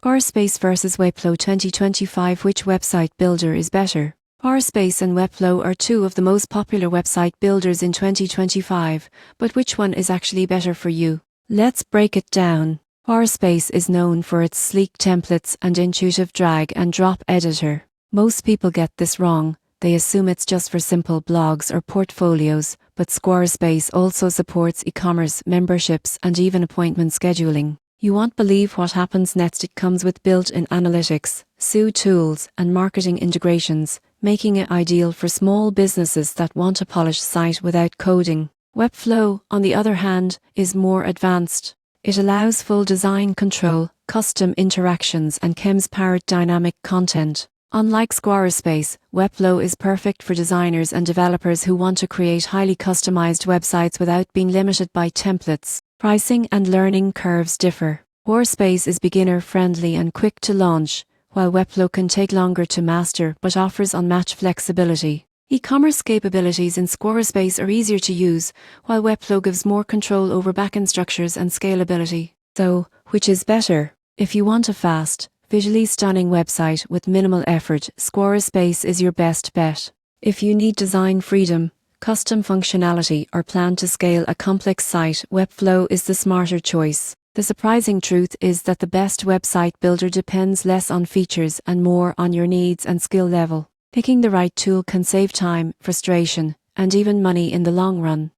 Squarespace versus Webflow 2025. Which website builder is better? Squarespace and Webflow are two of the most popular website builders in 2025, but which one is actually better for you? Let's break it down. Squarespace is known for its sleek templates and intuitive drag and drop editor. Most people get this wrong. They assume it's just for simple blogs or portfolios, but Squarespace also supports e-commerce, memberships, and even appointment scheduling. You won't believe what happens next. It comes with built-in analytics, SEO tools, and marketing integrations, making it ideal for small businesses that want a polished site without coding. Webflow, on the other hand, is more advanced. It allows full design control, custom interactions, and CMS-powered dynamic content. Unlike Squarespace, Webflow is perfect for designers and developers who want to create highly customized websites without being limited by templates. Pricing and learning curves differ. Squarespace is beginner-friendly and quick to launch, while Webflow can take longer to master but offers unmatched flexibility. E-commerce capabilities in Squarespace are easier to use, while Webflow gives more control over backend structures and scalability. So, which is better? If you want a fast, visually stunning website with minimal effort, Squarespace is your best bet. If you need design freedom, custom functionality, or plan to scale a complex site, Webflow is the smarter choice. The surprising truth is that the best website builder depends less on features and more on your needs and skill level. Picking the right tool can save time, frustration, and even money in the long run.